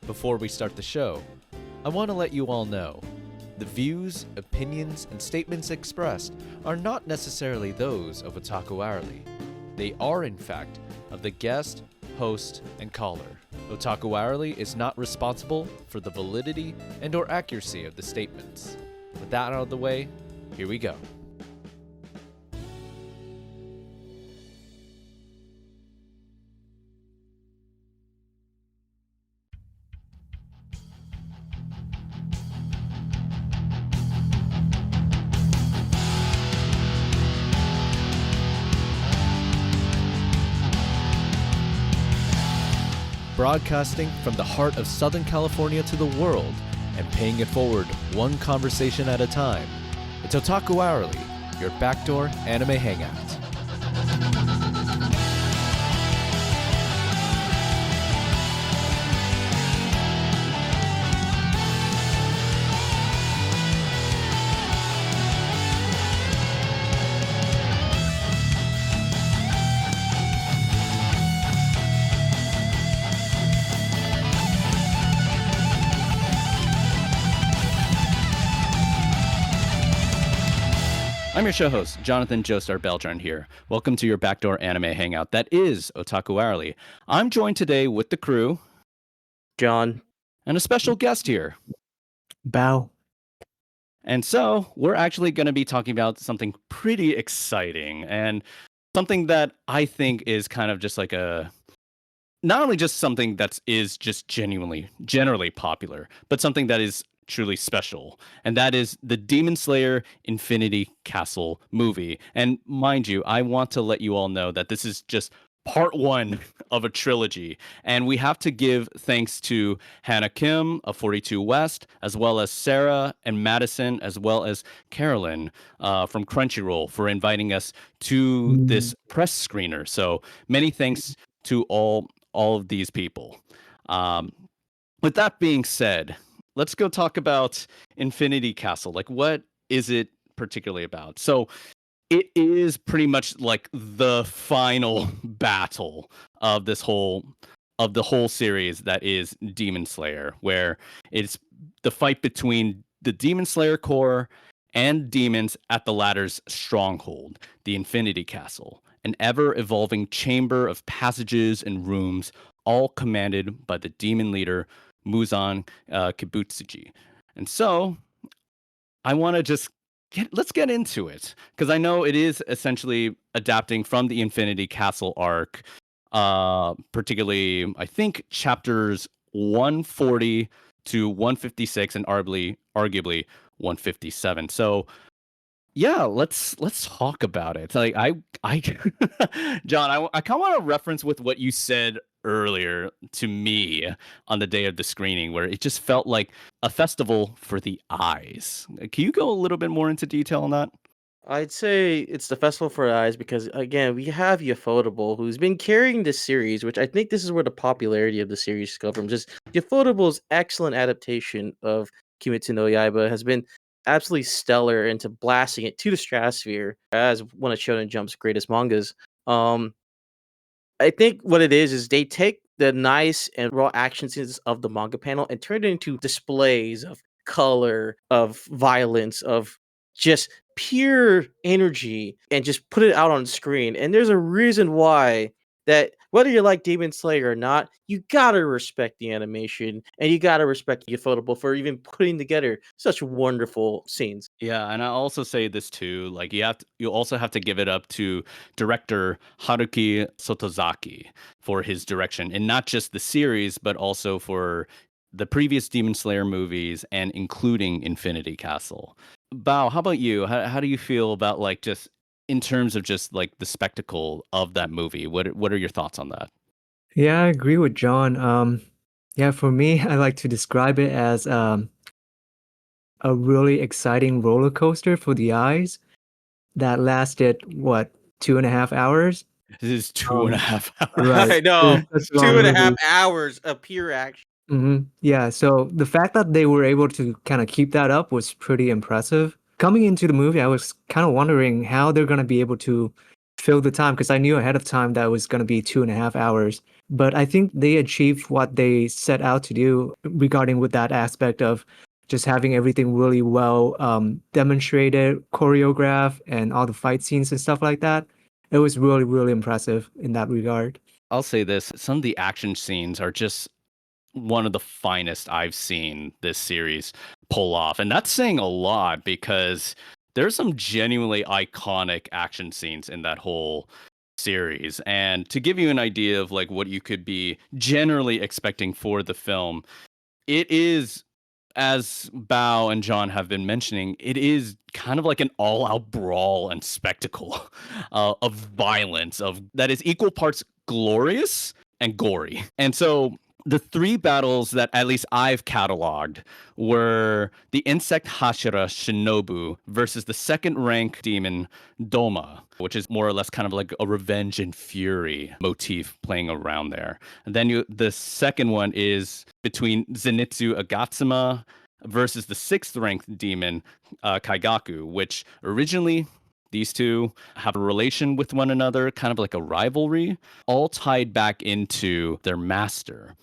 Before we start the show, I want to let you all know the views, opinions, and statements expressed are not necessarily those of Otaku Hourly. They are, in fact, of the guest, host, and caller. Otaku Hourly is not responsible for the validity and/or accuracy of the statements. With that out of the way, here we go. Broadcasting from the heart of Southern California to the world and paying it forward one conversation at a time, it's Otaku Hourly, your backdoor anime hangout. I'm your show host, Jonathan Joestar Beltran here. Welcome to your backdoor anime hangout that is Otaku Hourly. I'm joined today with the crew, John, and a special guest here, Bao. And so we're actually going to be talking about something pretty exciting and something that I think is kind of just like not only just something that is just generally popular, but something that is truly special, and that is the Demon Slayer Infinity Castle movie. And mind you, I want to let you all know that this is just part one of a trilogy, and we have to give thanks to Hannah Kim of 42 West, as well as Sarah and Madison, as well as Carolyn from Crunchyroll for inviting us to this press screener. So many thanks to all of these people. With that being said, let's go talk about Infinity Castle. Like, what is it particularly about? So it is pretty much like the final battle of the whole series that is Demon Slayer, where it's the fight between the Demon Slayer Corps and demons at the latter's stronghold, the Infinity Castle, an ever-evolving chamber of passages and rooms, all commanded by the demon leader Muzan Kibutsuji. And so I want to just let's get into it, because I know it is essentially adapting from the Infinity Castle arc, particularly I think chapters 140 to 156 and arguably 157. So yeah, let's talk about it. Like I John, I kind of want to reference with what you said earlier to me on the day of the screening, where it just felt like a festival for the eyes. Can you go a little bit more into detail on that? I'd say it's the Festival for Eyes because, again, we have Ufotable, who's been carrying this series, which I think this is where the popularity of the series comes from. Just Ufotable's excellent adaptation of Kimetsu no Yaiba has been absolutely stellar into blasting it to the stratosphere as one of Shonen Jump's greatest mangas. I think what it is they take the nice and raw action scenes of the manga panel and turn it into displays of color, of violence, of just pure energy, and just put it out on screen. And there's a reason why that whether you like Demon Slayer or not, you gotta respect the animation and you gotta respect Ufotable for even putting together such wonderful scenes. Yeah, and I also say this too, like you also have to give it up to director Haruki Sotozaki for his direction, and not just the series, but also for the previous Demon Slayer movies and including Infinity Castle. Bao, how about you? How do you feel about, like, just in terms of just like the spectacle of that movie? What are your thoughts on that? Yeah, I agree with John. Yeah, for me, I like to describe it as a really exciting roller coaster for the eyes that lasted, what, 2.5 hours? This is two and a Um, half right. hours. I It know. was such a Two long and a half movie. hours of pure action. Yeah, so the fact that they were able to kind of keep that up was pretty impressive. Coming into the movie, I was kind of wondering how they're going to be able to fill the time, because I knew ahead of time that it was going to be 2.5 hours. but I think they achieved what they set out to do regarding with that aspect of just having everything really well demonstrated, choreographed, and all the fight scenes and stuff like that. It was really, really impressive in that regard. I'll say this, some of the action scenes are just one of the finest I've seen this series pull off. And that's saying a lot because there's some genuinely iconic action scenes in that whole series. And to give you an idea of like what you could be generally expecting for the film, it is, as Bao and John have been mentioning, it is kind of like an all-out brawl and spectacle of violence of that is equal parts glorious and gory. And so the three battles that at least I've cataloged were the insect Hashira Shinobu versus the second rank demon Doma, which is more or less kind of like a revenge and fury motif playing around there. And then the second one is between Zenitsu Agatsuma versus the sixth ranked demon Kaigaku, which originally these two have a relation with one another, kind of like a rivalry, all tied back into their master.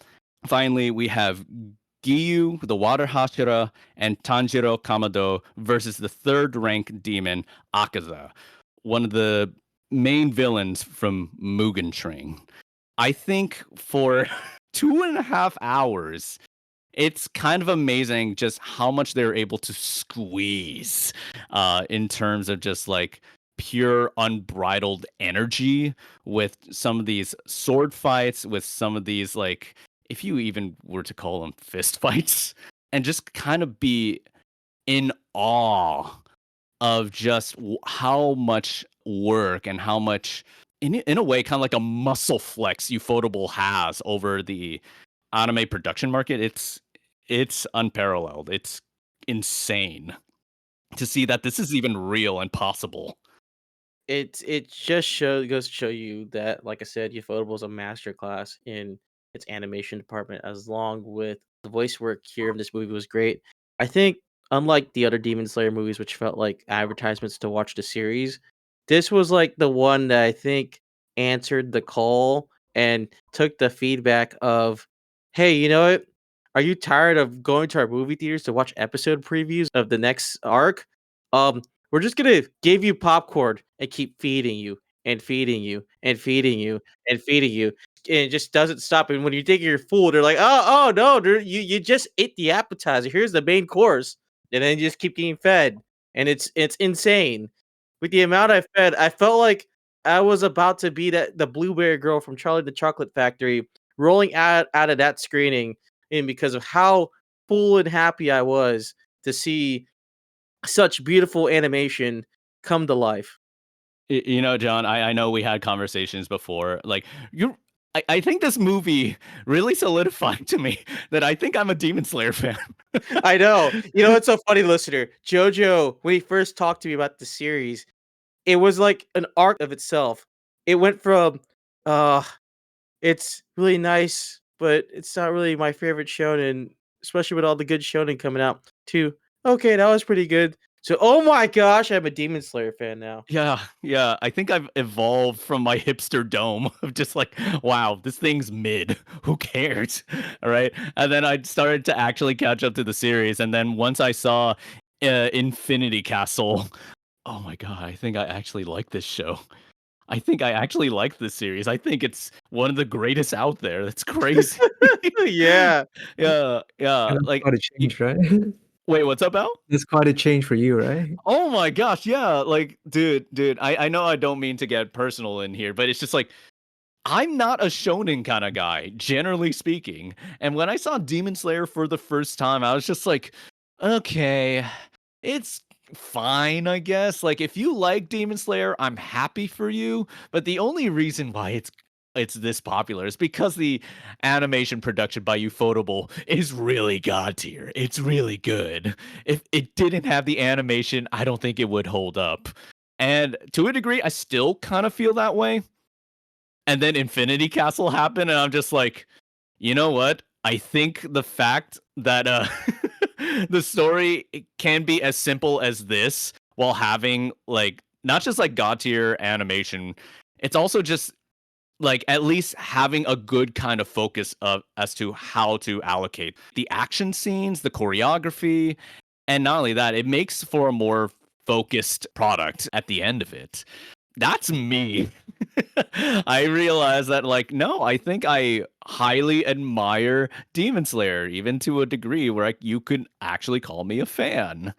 Finally, we have Giyu, the Water Hashira, and Tanjiro Kamado versus the third rank demon Akaza, one of the main villains from Mugen Train. I think for 2.5 hours, it's kind of amazing just how much they're able to squeeze in terms of just like pure unbridled energy with some of these sword fights, with some of these like, if you even were to call them fist fights, and just kind of be in awe of just how much work and how much in a way kind of like a muscle flex ufotable has over the anime production market. It's unparalleled. It's insane to see that this is even real and possible. It just goes to show you that, like I said, ufotable is a masterclass in its animation department, as long with the voice work here in this movie was great. I think, unlike the other Demon Slayer movies, which felt like advertisements to watch the series, this was like the one that I think answered the call and took the feedback of, hey, you know what? Are you tired of going to our movie theaters to watch episode previews of the next arc? Um, we're just gonna give you popcorn and keep feeding you and feeding you and feeding you and feeding you, and it just doesn't stop. And when you think you're full, they're like, "Oh, no, you just ate the appetizer. Here's the main course," and then you just keep getting fed, and it's insane. With the amount I fed, I felt like I was about to be the blueberry girl from Charlie the Chocolate Factory, rolling out of that screening, and because of how full and happy I was to see such beautiful animation come to life. You know, John, I know we had conversations before. Like you I think this movie really solidified to me that I think I'm a Demon Slayer fan. I know. You know, it's so funny, listener. Jojo, when he first talked to me about the series, it was like an arc of itself. It went from, uh, it's really nice, but it's not really my favorite shonen, especially with all the good shonen coming out, to, okay, that was pretty good. So, oh my gosh, I'm a Demon Slayer fan now. Yeah, yeah. I think I've evolved from my hipster dome of just like, wow, this thing's mid. Who cares? All right. And then I started to actually catch up to the series. And then once I saw Infinity Castle, oh my God, I think I actually like this show. I think I actually like this series. I think it's one of the greatest out there. That's crazy. Yeah. Yeah, yeah. And that's Like, quite a change, right? wait, what's up, Al? That's quite a change for you, right? Oh my gosh, yeah. Like, dude, I know I don't mean to get personal in here, but it's just like I'm not a shonen kind of guy, generally speaking. And when I saw Demon Slayer for the first time, I was just like, okay, it's fine, I guess. Like, if you like Demon Slayer, I'm happy for you. But the only reason why it's this popular is because the animation production by Ufotable is really god tier. It's really good. If it didn't have the animation, I don't think it would hold up. And to a degree, I still kind of feel that way. And then Infinity Castle happened, and I'm just like, you know what? I think the fact that the story can be as simple as this while having like not just like god tier animation, it's also just like at least having a good kind of focus of as to how to allocate the action scenes, the choreography, and not only that, it makes for a more focused product at the end of it. That's me. I realize that, like, no, I think I highly admire Demon Slayer, even to a degree where you could actually call me a fan.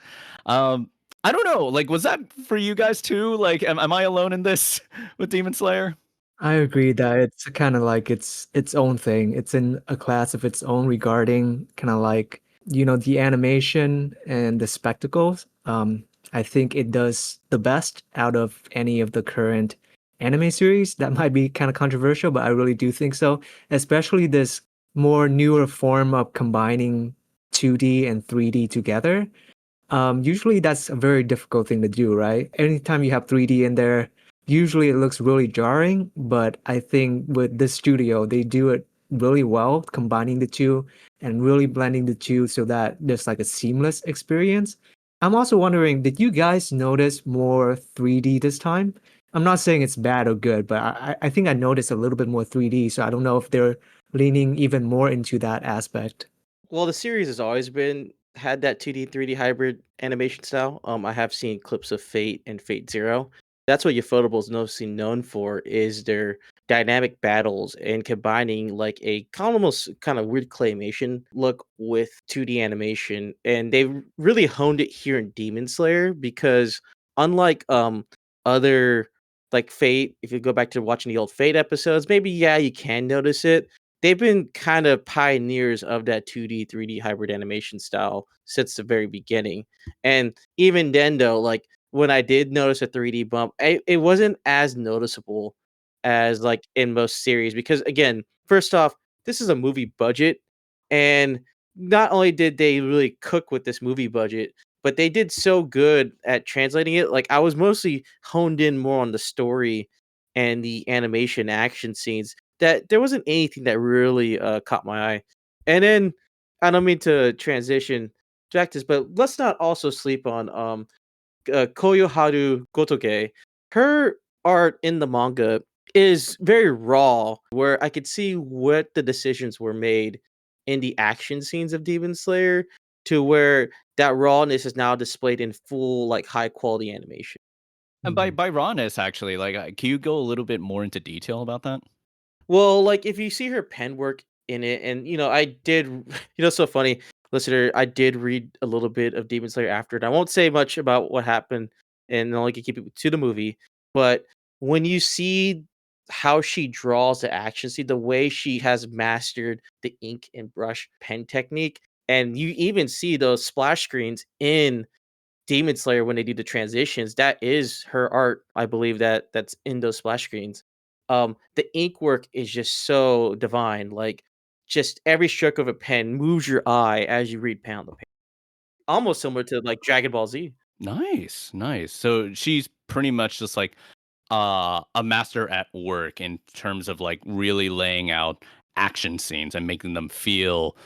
Um, I don't know. Like, was that for you guys too? Like, am I alone in this with Demon Slayer? I agree that it's kind of like its own thing. It's in a class of its own regarding kind of like, the animation and the spectacles. I think it does the best out of any of the current anime series. That might be kind of controversial, but I really do think so. Especially this more newer form of combining 2D and 3D together. Usually that's a very difficult thing to do, right? Anytime you have 3D in there, usually it looks really jarring, but I think with this studio, they do it really well, combining the two and really blending the two so that there's like a seamless experience. I'm also wondering, did you guys notice more 3D this time? I'm not saying it's bad or good, but I think I noticed a little bit more 3D, so I don't know if they're leaning even more into that aspect. Well, the series has always been had that 2D 3D hybrid animation style. I have seen clips of Fate and Fate Zero. That's what Ufotable is mostly known for is their dynamic battles and combining like a kind of almost kind of weird claymation look with 2D animation. And they really honed it here in Demon Slayer because unlike other like Fate, if you go back to watching the old Fate episodes, maybe yeah, you can notice it, they've been kind of pioneers of that 2D, 3D hybrid animation style since the very beginning. And even then, though, like when I did notice a 3D bump, it wasn't as noticeable as like in most series because, again, first off, this is a movie budget. And not only did they really cook with this movie budget, but they did so good at translating it. Like I was mostly honed in more on the story and the animation action scenes that there wasn't anything that really, caught my eye. And then I don't mean to transition back to this, but let's not also sleep on, Koyoharu Gotouge. Her art in the manga is very raw, where I could see what the decisions were made in the action scenes of Demon Slayer to where that rawness is now displayed in full, like, high quality animation. And by rawness, actually, like, can you go a little bit more into detail about that? Well, like if you see her pen work in it, and I did, so funny, listener, I did read a little bit of Demon Slayer after it. I won't say much about what happened, and only can keep it to the movie. But when you see how she draws the action, see the way she has mastered the ink and brush pen technique, and you even see those splash screens in Demon Slayer when they do the transitions, that is her art. I believe that's in those splash screens. The ink work is just so divine. Like just every stroke of a pen moves your eye as you read pound the page. Almost similar to like Dragon Ball Z. Nice, nice. So she's pretty much just like a master at work in terms of like really laying out action scenes and making them feel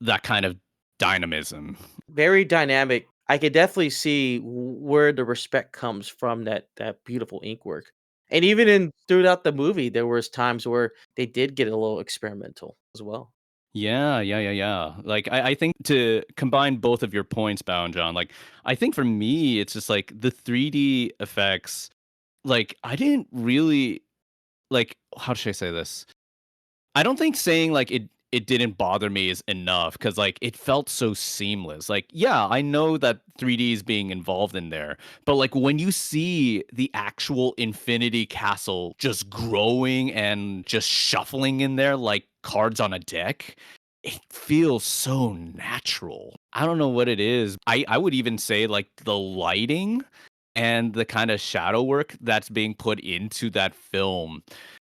that kind of dynamism. Very dynamic. I could definitely see where the respect comes from that beautiful ink work. And even in throughout the movie, there was times where they did get a little experimental as well. Yeah, yeah, yeah, yeah. Like I think to combine both of your points, Bao and John, like I think for me, it's just like the 3D effects, like I didn't really like how should I say this? I don't think saying like it didn't bother me is enough because like it felt so seamless. Like, yeah, I know that 3D is being involved in there, but like when you see the actual Infinity Castle just growing and just shuffling in there like cards on a deck, it feels so natural. I don't know what it is. I would even say like the lighting and the kind of shadow work that's being put into that film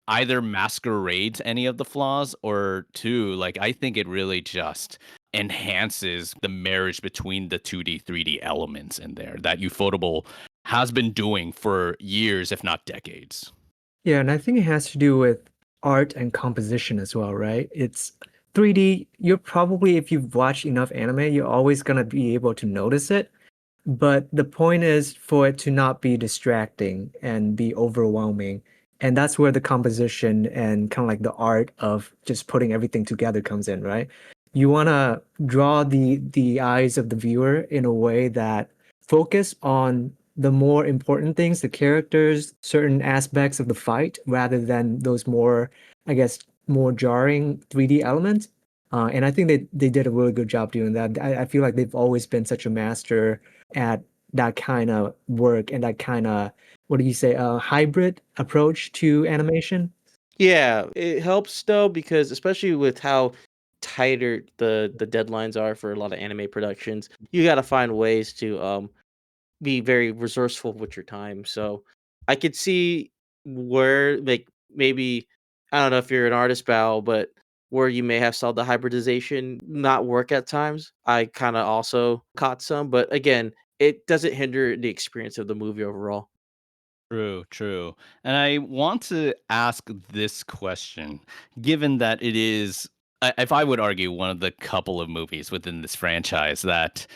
either masquerades any of the flaws or two, like I think it really just enhances the marriage between the 2D, 3D elements in there that Ufotable has been doing for years, if not decades. Yeah, and I think it has to do with art and composition as well, right? It's 3D, you're probably, if you've watched enough anime, you're always gonna be able to notice it. But the point is for it to not be distracting and be overwhelming. And that's where the composition and kind of like the art of just putting everything together comes in, right? You want to draw the eyes of the viewer in a way that focus on the more important things, the characters, certain aspects of the fight, rather than those more, I guess, more jarring 3D elements. And I think they did a really good job doing that. I feel like they've always been such a master at that kind of work and that kind of, what do you say, a hybrid approach to animation. Yeah, it helps though because especially with how tighter the deadlines are for a lot of anime productions, you got to find ways to be very resourceful with your time. So I could see where like maybe I don't know if you're an artist, Bao, but where you may have saw the hybridization not work at times. I kind of also caught some, but again, it doesn't hinder the experience of the movie overall. True, true. And I want to ask this question, given that it is, if I would argue, one of the couple of movies within this franchise that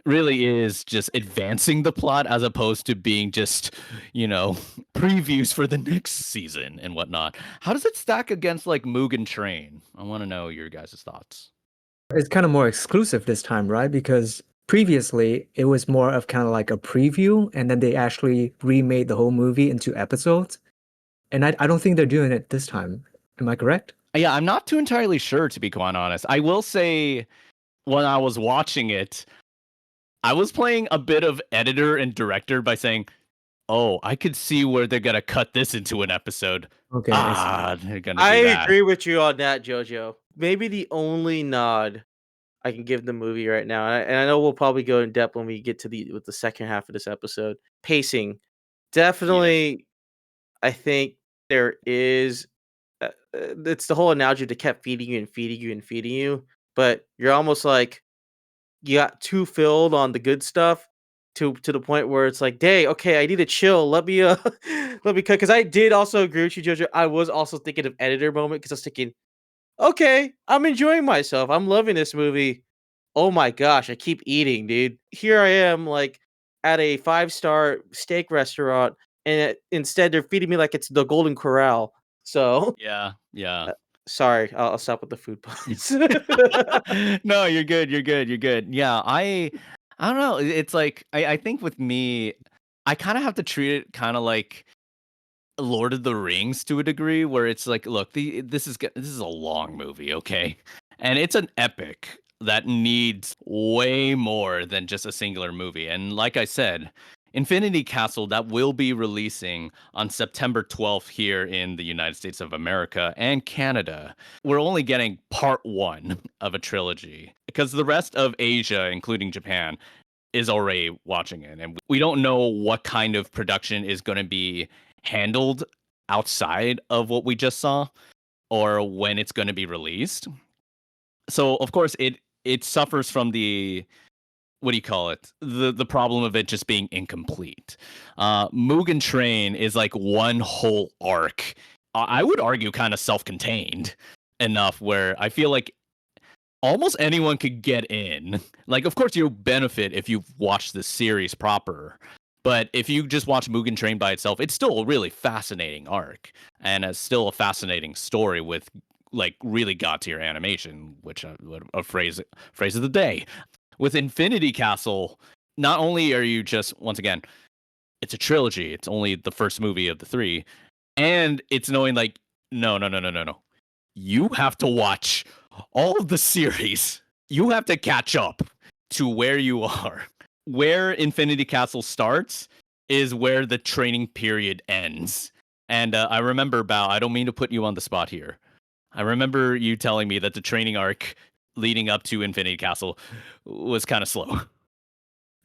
really is just advancing the plot as opposed to being just, you know, previews for the next season and whatnot. How does it stack against like Mugen Train? I want to know your guys' thoughts. It's kind of more exclusive this time, right? Because previously it was more of kind of like a preview, and then they actually remade the whole movie into episodes. And I don't think they're doing it this time. Am I correct? Yeah, I'm not too entirely sure, to be quite honest. I will say, when I was watching it, I was playing a bit of editor and director by saying, "Oh, I could see where they're gonna cut this into an episode. Okay, I see. Ah, they're gonna I do that." agree with you on that, Jojo. Maybe the only nod I can give the movie right now, and I know we'll probably go in depth when we get to the second half of this episode. Pacing, Yes. definitely. I think there is. It's the whole analogy to kept feeding you and feeding you and feeding you, but you're almost like you got too filled on the good stuff to the point where it's like, "Day, okay, I need to chill. Let me let me cut." Because I did also agree with you, Jojo. I was also thinking of editor moment because I was thinking, okay, I'm enjoying myself. I'm loving this movie. Oh my gosh, I keep eating, dude. Here I am, like at a five-star steak restaurant, and instead they're feeding me like it's the Golden Corral. So, Yeah, yeah. uh, sorry, I'll stop with the food puns. No, you're good, you're good, you're good. Yeah, I don't know, it's like, I think with me, I kinda have to treat it kinda like Lord of the Rings to a degree, where it's like, look, this is a long movie, okay? And it's an epic that needs way more than just a singular movie. And like I said, Infinity Castle that will be releasing on September 12th here in the United States of America and Canada. We're only getting part one of a trilogy because the rest of Asia, including Japan, is already watching it. And we don't know what kind of production is going to be handled outside of what we just saw or when it's going to be released. So of course it suffers from the, what do you call it, the problem of it just being incomplete. Mugen Train is like one whole arc. I would argue kind of self-contained enough where I feel like almost anyone could get in. Like, of course, you'll benefit if you've watched the series proper. But if you just watch Mugen Train by itself, it's still a really fascinating arc, and it's still a fascinating story with like really god tier animation, which a phrase of the day. With Infinity Castle, not only are you just, once again, it's a trilogy. It's only the first movie of the three, and it's knowing like, no, no, no, no, no, no. You have to watch all of the series. You have to catch up to where you are. Where Infinity Castle starts is where the training period ends. And I remember, Bao, I don't mean to put you on the spot here. I remember you telling me that the training arc leading up to Infinity Castle was kind of slow.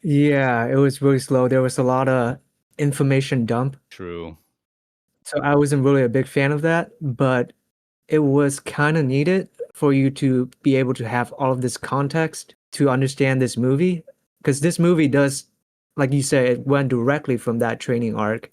Yeah, it was really slow. There was a lot of information dump. True. So I wasn't really a big fan of that, but it was kind of needed for you to be able to have all of this context to understand this movie. Because this movie does, like you said, it went directly from that training arc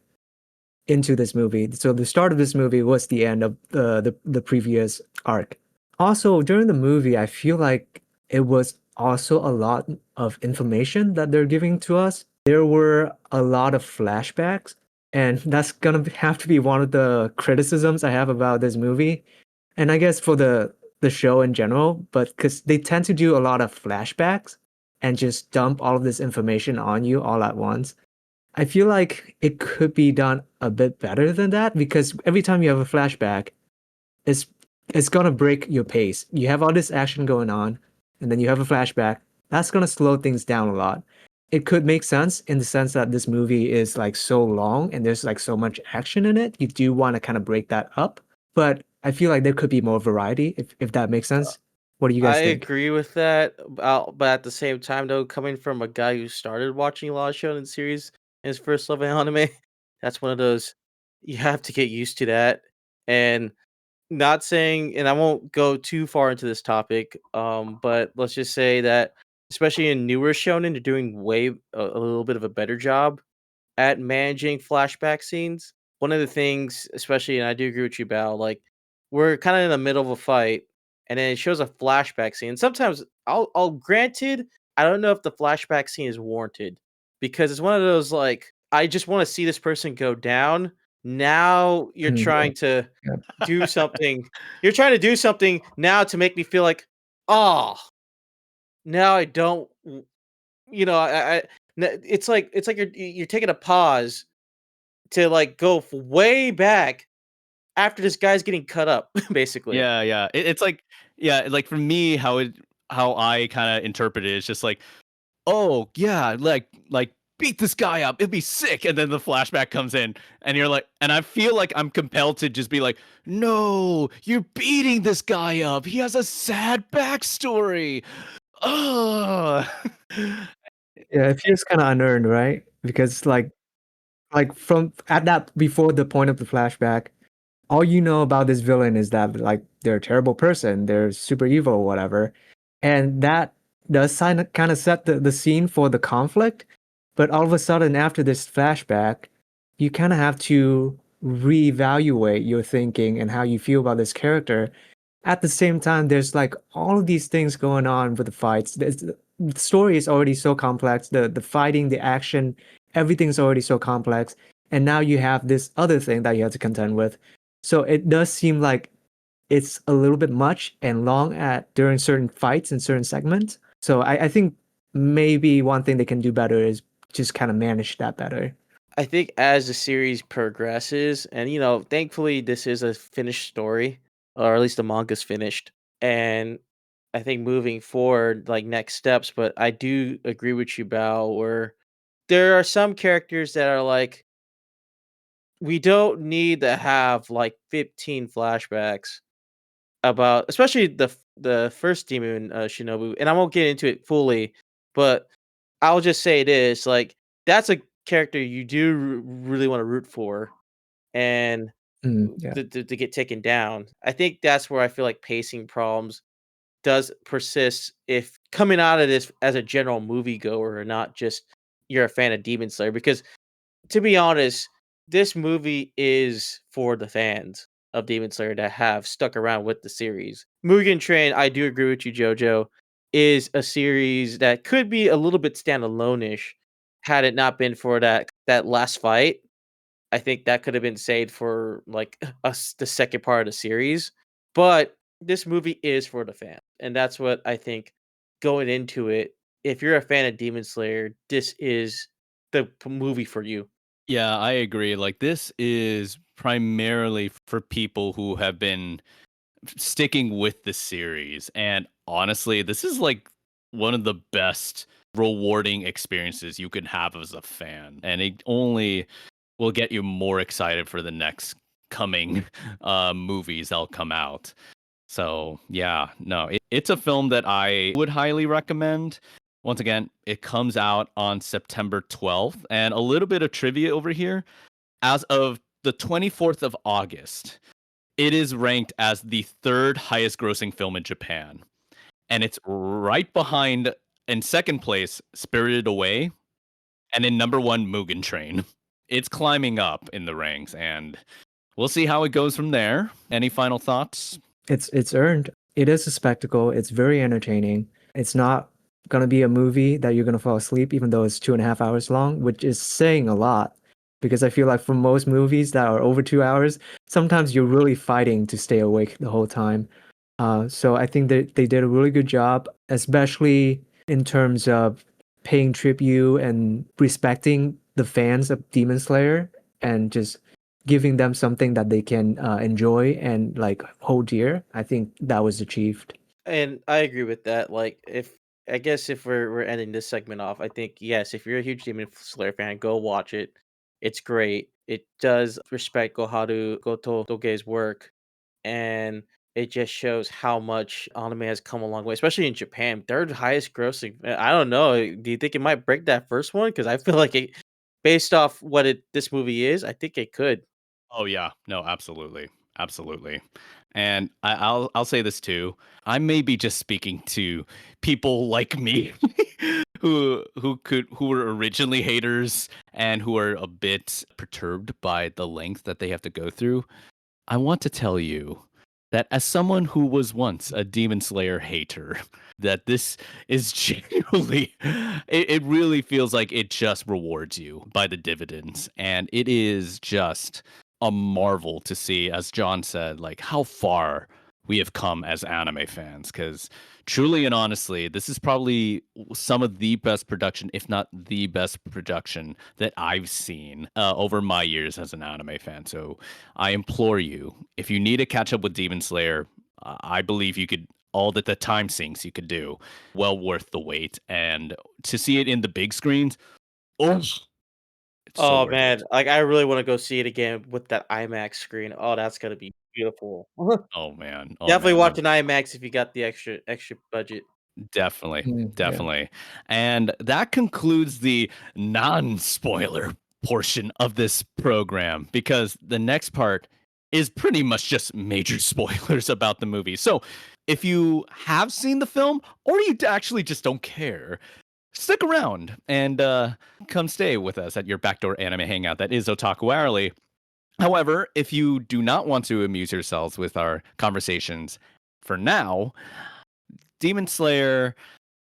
into this movie. So the start of this movie was the end of the previous arc. Also, during the movie, I feel like it was also a lot of information that they're giving to us. There were a lot of flashbacks, And that's gonna have to be one of the criticisms I have about this movie. And I guess for the show in general, but because they tend to do a lot of flashbacks and just dump all of this information on you all at once. I feel like it could be done a bit better than that because every time you have a flashback, it's it's gonna break your pace. You have all this action going on, and then you have a flashback. That's gonna slow things down a lot. It could make sense in the sense that this movie is like so long and there's like so much action in it. You do want to kind of break that up, but I feel like there could be more variety if that makes sense. What do you I guys think? agree with that, but at the same time, though, coming from a guy who started watching a lot of shonen series in his first love of anime, that's one of those you have to get used to that. And not saying, and I won't go too far into this topic, but let's just say that, especially in newer shonen, they're doing a little bit of a better job at managing flashback scenes. One of the things, especially, and I do agree with you, Bao, like we're kind of in the middle of a fight, and then it shows a flashback scene. Sometimes I'll granted, I don't know if the flashback scene is warranted because it's one of those like I just want to see this person go down. Now you're Yeah, trying to yeah. do something. You're trying to do something now to make me feel like, oh, now I don't. It's like you're taking a pause to like go way back after this guy's getting cut up, basically. Yeah, yeah. It's like, yeah, like for me, how I kind of interpret it is just like, oh yeah, like beat this guy up, it'd be sick, and then the flashback comes in, and you're like, and I feel like I'm compelled to just be like, no, you're beating this guy up. He has a sad backstory. Oh, Yeah, it feels kind of unearned, right? Because like from at that before the point of the flashback, all you know about this villain is that like they're a terrible person, they're super evil or whatever. And that does kind of set the scene for the conflict. But all of a sudden after this flashback, you kind of have to reevaluate your thinking and how you feel about this character. At the same time, there's like all of these things going on with the fights. The story is already so complex. The fighting, the action, everything's already so complex. And now you have this other thing that you have to contend with. So it does seem like it's a little bit much and long at during certain fights and certain segments. So I think maybe one thing they can do better is just kind of manage that better. I think as the series progresses, and thankfully this is a finished story, or at least the manga's finished, and I think moving forward, like next steps. But I do agree with you, Bao, where there are some characters that are like, we don't need to have like 15 flashbacks about, especially the first demon Shinobu, and I won't get into it fully, but I'll just say this: like that's a character you do really want to root for, and Yeah. to get taken down. I think that's where I feel like pacing problems does persist if coming out of this as a general moviegoer or not just you're a fan of Demon Slayer, because to be honest, this movie is for the fans of Demon Slayer that have stuck around with the series. Mugen Train, I do agree with you, Jojo, is a series that could be a little bit standalone-ish had it not been for that last fight. I think that could have been saved for like us the second part of the series. But this movie is for the fans, and that's what I think going into it. If you're a fan of Demon Slayer, this is the movie for you. yeah, I agree. Like this is primarily for people who have been sticking with the series. And honestly, this is like one of the best rewarding experiences you can have as a fan. And it only will get you more excited for the next coming movies that'll come out. So yeah, no, it's a film that I would highly recommend. Once again, it comes out on September 12th. And a little bit of trivia over here. As of the 24th of August, it is ranked as the third highest grossing film in Japan. And it's right behind, in second place, Spirited Away, and in number one, Mugen Train. It's climbing up in the ranks, and we'll see how it goes from there. Any final thoughts? It's earned. It is a spectacle. It's very entertaining. It's not gonna be a movie that you're gonna fall asleep, even though it's 2.5 hours long, which is saying a lot. because I feel like for most movies that are over 2 hours, sometimes you're really fighting to stay awake the whole time. So I think that they did a really good job, especially in terms of paying tribute and respecting the fans of Demon Slayer and just giving them something that they can enjoy and like hold dear. I think that was achieved. And I agree with that. Like, if I guess if we're ending this segment off, I think yes, if you're a huge Demon Slayer fan, go watch it. It's great. It does respect Goharu Gotouge's work, and it just shows how much anime has come a long way, especially in Japan. Third highest grossing. I don't know. Do you think it might break that first one? Because I feel like it, based off what this movie is, I think it could. Oh yeah, no, absolutely, absolutely. And I'll say this too. I may be just speaking to people like me who were originally haters and who are a bit perturbed by the length that they have to go through. I want to tell you that as someone who was once a Demon Slayer hater, that this is genuinely, it really feels like it just rewards you by the dividends. And it is just a marvel to see, as John said, like how far we have come as anime fans. Because truly and honestly, this is probably some of the best production, if not the best production that I've seen over my years as an anime fan. So I implore you, if you need to catch up with Demon Slayer, I believe you could. All that the time sinks you could do, well worth the wait. And to see it in the big screens, oh, it's so Oh worth it. man, like I really want to go see it again with that IMAX screen. Oh, that's gonna be beautiful. Oh man, oh Definitely man, watch an IMAX if you got the extra budget. definitely, Yeah. definitely. And that concludes the non-spoiler portion of this program because the next part is pretty much just major spoilers about the movie. So, if you have seen the film or you actually just don't care, stick around and come stay with us at your backdoor anime hangout that is Otaku Hourly. However, if you do not want to amuse yourselves with our conversations for now, Demon Slayer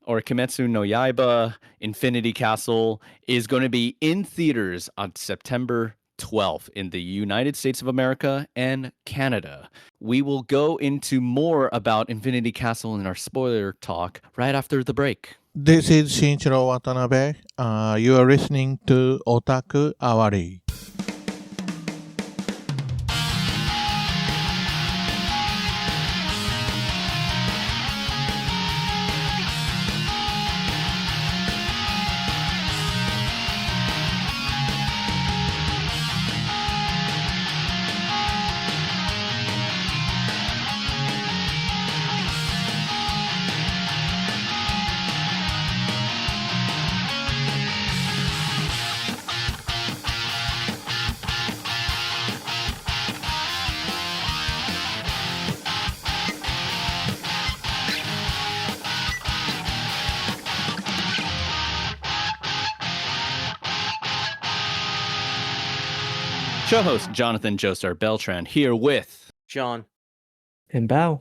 or Kimetsu no Yaiba Infinity Castle is going to be in theaters on September 12th in the United States of America and Canada. We will go into more about Infinity Castle in our spoiler talk right after the break. This is Shinichiro Watanabe. You are listening to Otaku Awari. Show host Jonathan Joestar Beltran here with John. And Bao.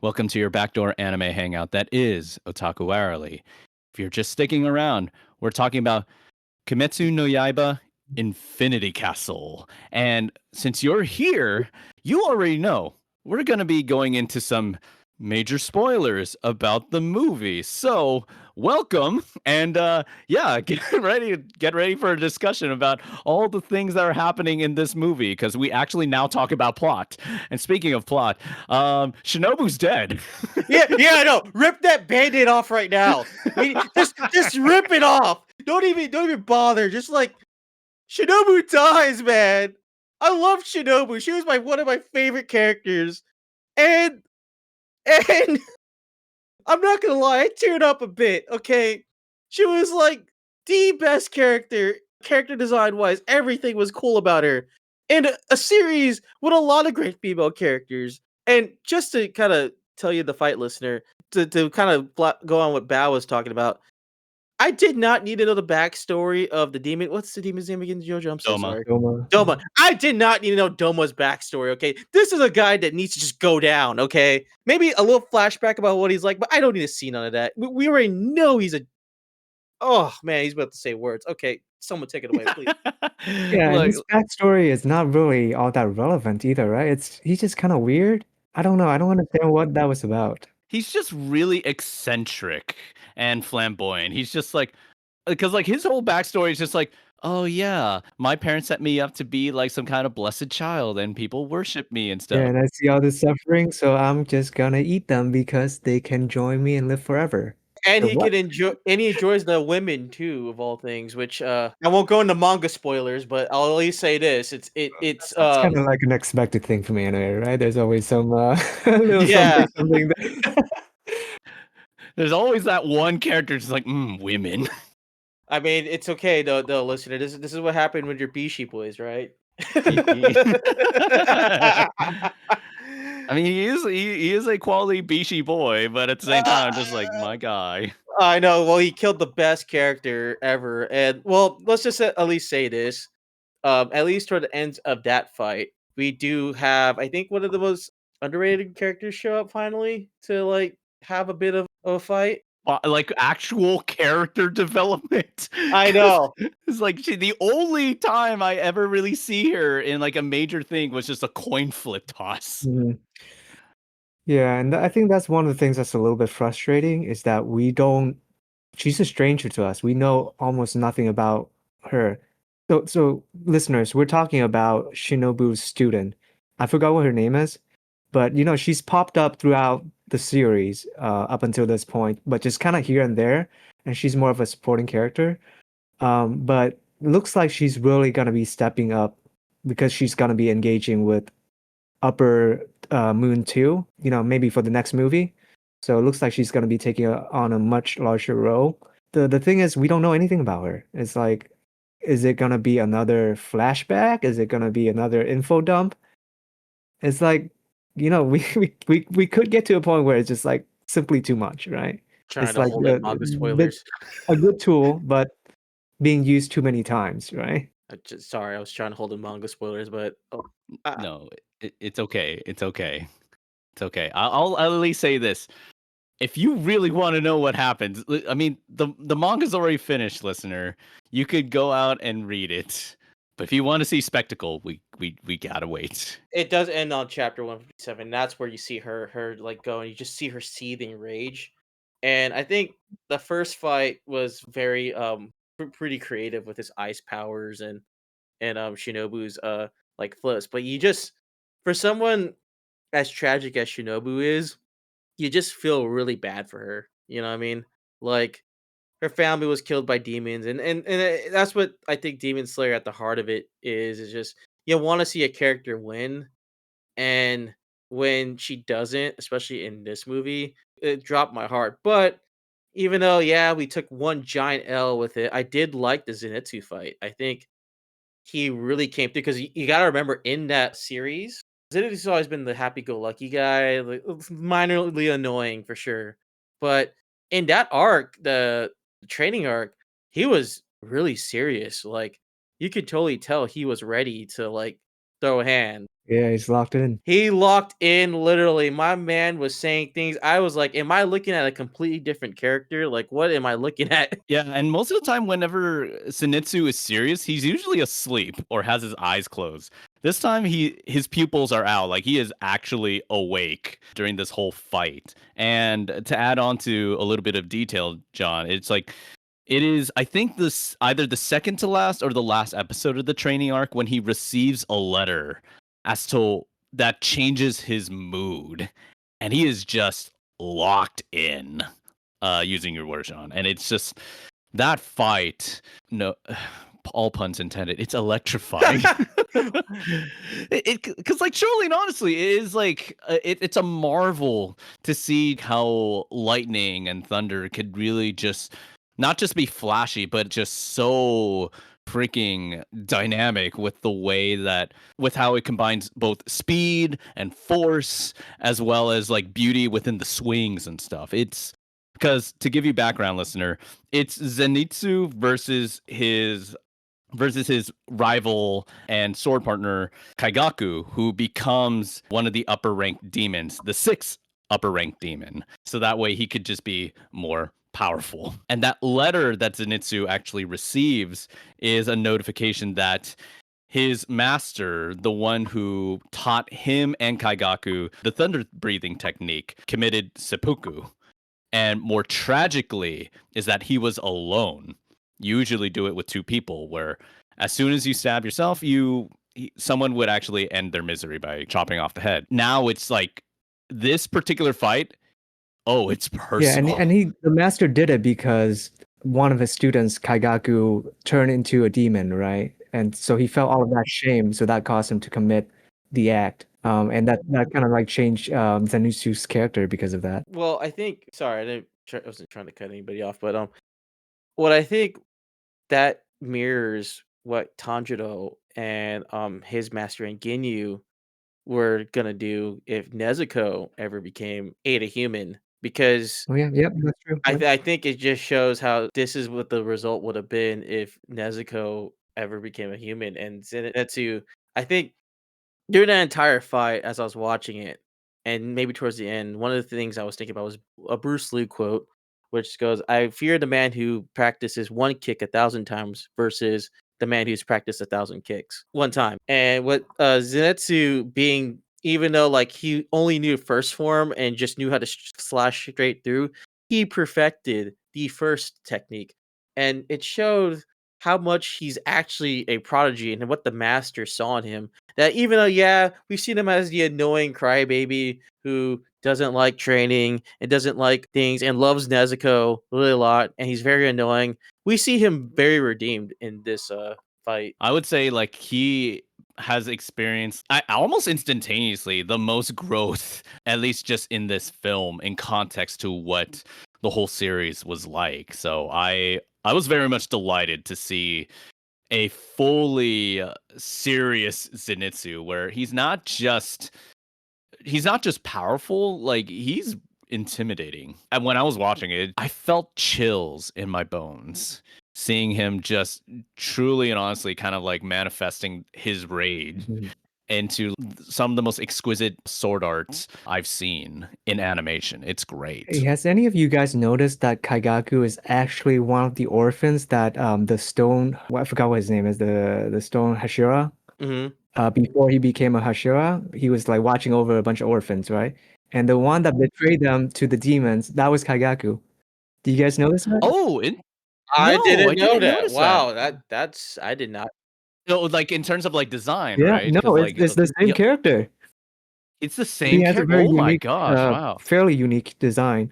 welcome to your backdoor anime hangout that is Otaku Hourly. If you're just sticking around, we're talking about Kimetsu no Yaiba Infinity Castle. And since you're here, you already know we're going to be going into some major spoilers about the movie. So, welcome and yeah, get ready for a discussion about all the things that are happening in this movie because we actually now talk about plot. And speaking of plot, Shinobu's dead. Yeah, I know. Rip that band-aid off right now. Just rip it off. Don't even bother. Just like Shinobu dies, man. I love Shinobu. She was one of my favorite characters. And I'm not gonna lie, I teared up a bit, okay? She was like the best character design wise. Everything was cool about her. And a series with a lot of great female characters. And just to kind of tell you the fight listener, to kind of go on what Bao was talking about, I did not need to know the backstory of the demon. What's the demon's name again, Jojo? I'm so Doma. sorry. Doma. Doma. I did not need to know Doma's backstory, okay? This is a guy that needs to just go down, okay? Maybe a little flashback about what he's like, but I don't need to see none of that. We already know he's a Oh man, he's about to say words. Okay, someone take it away, please. Yeah, and Look, his backstory is not really all that relevant either, right? He's just kind of weird. I don't know. I don't understand what that was about. he's just really eccentric and flamboyant. He's just like, because like his whole backstory is just like, oh yeah, my parents set me up to be like some kind of blessed child, and people worship me and Yeah, stuff. and I see all this suffering, so I'm just gonna eat them because they can join me and live forever. And So he what? can enjoy, and he enjoys the women too, of all things. Which I won't go into manga spoilers, but I'll at least say this: That's kind of like an expected thing from anime, right? There's always some little yeah. something that There's always that one character just like, women. I mean, it's okay though, listener. This is what happened with your Bishi boys, right? I mean, he is a quality Bishi boy, but at the same time, just like my guy. I know. Well, he killed the best character ever, and well, let's just at least say this. At least toward the end of that fight, we do have, I think, one of the most underrated characters show up finally to like have a bit of a fight. Like actual character development. I 'Cause know. it's like the only time I ever really see her in like a major thing was just a coin flip toss. Mhm. Yeah, and I think that's one of the things that's a little bit frustrating is that we don't she's a stranger to us. We know almost nothing about her. So listeners, we're talking about Shinobu's student. I forgot what her name is, but she's popped up throughout the series up until this point, but just kind of here and there, and she's more of a supporting character. But looks like she's really gonna be stepping up because she's gonna be engaging with Upper Moon 2, maybe for the next movie. So it looks like she's gonna be taking on a much larger role. The thing is, we don't know anything about her. It's like, is it gonna be another flashback? Is it gonna be another info dump? It's like, we could get to a point where it's just like simply too much, right? Trying It's to like hold in manga spoilers. a good tool, but being used too many times, right? Sorry, I was trying to hold in manga spoilers, but uh, No, it's okay. It's okay. It's okay. I'll at least say this. If you really want to know what happens, I mean, the manga's already finished, listener. You could go out and read it. But if you want to see spectacle, we gotta wait. it does end on chapter 157. That's where you see her like go, and you just see her seething rage. And I think the first fight was very pretty creative with his ice powers and Shinobu's like flips. But you just, for someone as tragic as Shinobu is, you just feel really bad for her. You know what I mean? Like her family was killed by demons, and that's what I think Demon Slayer at the heart of it is just you want to see a character win, and when she doesn't, especially in this movie, it dropped my heart. But even though, yeah, we took one giant L with it, I did like the Zenitsu fight. I think he really came through because you got to remember in that series, Zenitsu's always been the happy-go-lucky guy, like minorly annoying for sure. But in that arc, the training arc, he was really serious. Like you could totally tell he was ready to like throw a hand. Yeah, he's locked in. He locked in literally. My man was saying things. I was like, am I looking at a completely different character? Like, what am I looking at? Yeah, and most of the time, whenever Zenitsu is serious, he's usually asleep or has his eyes closed. This time, his pupils are out, like he is actually awake during this whole fight. And to add on to a little bit of detail, John, it's like it is. I think this either the second to last or the last episode of the training arc when he receives a letter as to that changes his mood, and he is just locked in using your words, Sean. And it's just that fight. No, all puns intended. It's electrifying. Because like surely and honestly, it is like it's a marvel to see how lightning and thunder could really just not just be flashy, but just so freaking dynamic with the way that with how it combines both speed and force as well as like beauty within the swings and stuff. It's because to give you background, listener, it's Zenitsu versus his rival and sword partner Kaigaku, who becomes one of the upper ranked demons, the sixth upper ranked demon. So that way he could just be more powerful. And that letter that Zenitsu actually receives is a notification that his master, the one who taught him and Kaigaku the thunder breathing technique, committed seppuku. And more tragically is that he was alone. You usually do it with two people, where as soon as you stab yourself, someone would actually end their misery by chopping off the head. Now it's like this particular fight. Oh, it's Yeah, personal. and the master did it because one of his students, Kaigaku, turned into a demon, right? And so he felt all of that shame, so that caused him to commit the act. And that kind of like changed Zenitsu's character because of that. Well, I think sorry, I wasn't trying to cut anybody off, but what I think that mirrors what Tanjiro and his master and Ginyu were gonna do if Nezuko ever became a human, because Oh yeah, yep, that's true. Yep. I think it just shows how this is what the result would have been if Nezuko ever became a human. And Zenitsu, I think during that entire fight, as I was watching it, and maybe towards the end, one of the things I was thinking about was a Bruce Lee quote, which goes, "I fear the man who practices one kick 1,000 times versus the man who's practiced 1,000 kicks one time." And what Zenitsu being, even though like he only knew first form and just knew how to slash straight through, he perfected the first technique, and it showed how much he's actually a prodigy and what the master saw in him, that even though, yeah, we've seen him as the annoying crybaby who doesn't like training and doesn't like things and loves Nezuko really a lot, and he's very annoying. We see him very redeemed in this fight. I would say like he has experienced almost instantaneously the most growth, at least just in this film, in context to what the whole series was like. So I was very much delighted to see a fully serious Zenitsu, where he's not just powerful, like he's intimidating. And when I was watching it, I felt chills in my bones seeing him just truly and honestly kind of like manifesting his rage Mhm. into some of the most exquisite sword arts I've seen in animation. It's Hey, great. has any of you guys noticed that Kaigaku is actually one of the orphans that the stone, well, I forgot what his name is, the stone Hashira? Hmm. Before he became a Hashira, he was like watching over a bunch of orphans, right? And the one that betrayed them to the demons, that was Kaigaku. Do you guys notice that? Oh, I no, I didn't know didn't that. notice that. Wow, that's I did not. No, like in terms of like design, Yeah, right? no, Because like it's the same yeah, character. it's the He same has a character. very Oh my unique, gosh, wow. fairly unique design.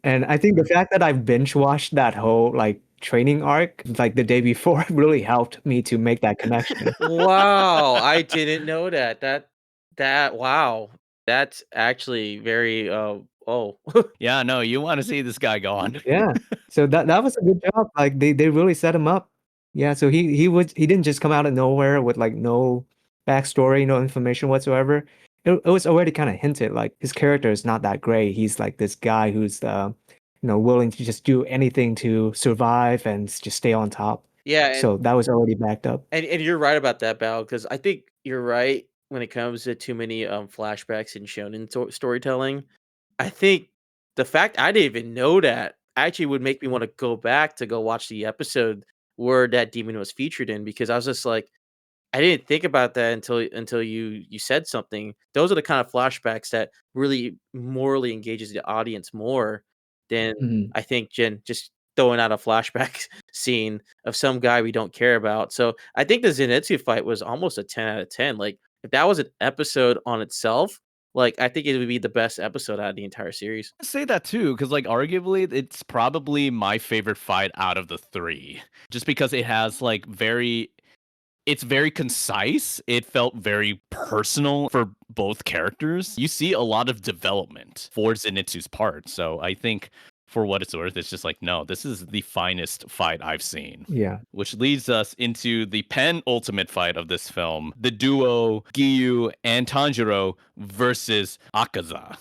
And I think the fact that I've binge watched that whole like training arc like the day before really helped me to make that connection. Wow, I didn't know that. That wow, that's actually very oh. Yeah, no, you want to see this guy gone. Yeah. So that was a good job. Like they really set him up. Yeah, so he didn't just come out of nowhere with like no backstory, no information whatsoever. It was already kind of hinted like his character is not that great. He's like this guy who's willing to just do anything to survive and just stay on top. Yeah, So that was already backed up. and you're right about that, Bao, because I think you're right when it comes to too many flashbacks and shonen storytelling. I think the fact I didn't even know that actually would make me want to go back to go watch the episode where that demon was featured in, because I was just like, I didn't think about that until you said something. Those are the kind of flashbacks that really morally engages the audience more than Mhm. I think Jen just throwing out a flashback scene of some guy we don't care about. So I think the Zenitsu fight was almost a 10 out of 10. Like if that was an episode on itself, like I think it would be the best episode out of the entire series. I say that too, because like arguably it's probably my favorite fight out of the three. Just because it has like it's very concise. It felt very personal for both characters. You see a lot of development for Zenitsu's part. So I think for what it's worth, it's just like, no, this is the finest fight I've seen. Yeah. Which leads us into the penultimate fight of this film, the duo Giyu and Tanjiro versus Akaza.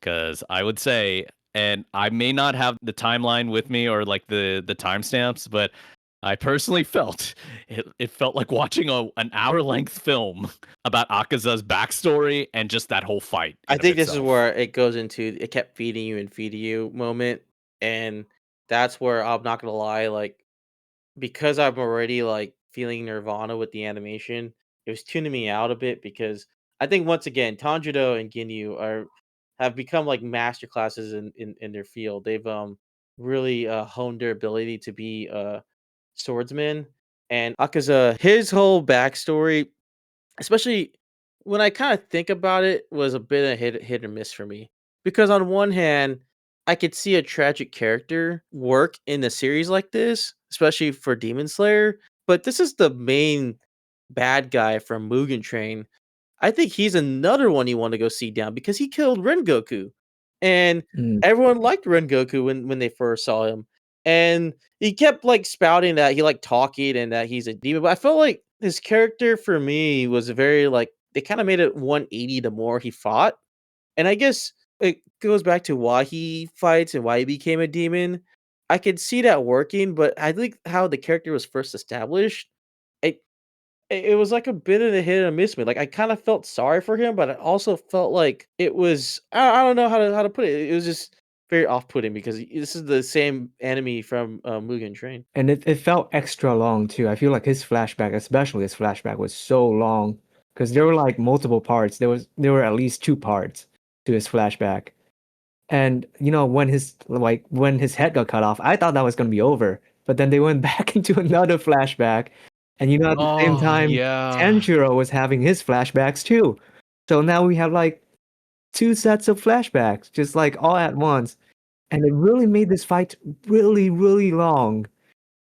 Because I would say, and I may not have the timeline with me or like the timestamps, but I personally felt it felt like watching an hour length film about Akaza's backstory and just that whole fight. I In of think this is itself. where it goes into it kept feeding you and feeding you moment. And that's where I'm not gonna lie, like because I'm already like feeling Nirvana with the animation, it was tuning me out a bit because I think once again Tanjiro and Ginyu have become like master classes in their field. They've really honed their ability to be swordsmen. And Akaza, his whole backstory, especially when I kind of think about it, was a bit of hit or miss for me. Because on one hand, I could see a tragic character work in a series like this, especially for Demon Slayer. But this is the main bad guy from Mugen Train. I think he's another one you want to go see down because he killed Rengoku. And Mm. everyone liked Rengoku when they first saw him. And he kept like spouting that he liked talking and that he's a demon. But I felt like his character for me was very like they kind of made it 180 the more he fought. And I guess it goes back to why he fights and why he became a demon. I could see that working, but I think how the character was first established, it it was like a bit of a hit and miss me. Like I kind of felt sorry for him, but I also felt like it was I don't know how to put it. It was just very off putting because this is the same enemy from Mugen Train. And it felt extra long too. I feel like his flashback, especially his flashback, was so long because there were like multiple parts. There were at least 2 parts to his flashback. And when his head got cut off, I thought that was gonna be over. But then they went back into another flashback. And at the same Oh, time, yeah. Tanjiro was having his flashbacks too. So now we have like 2 sets of flashbacks, just like all at once. And it really made this fight really, really long.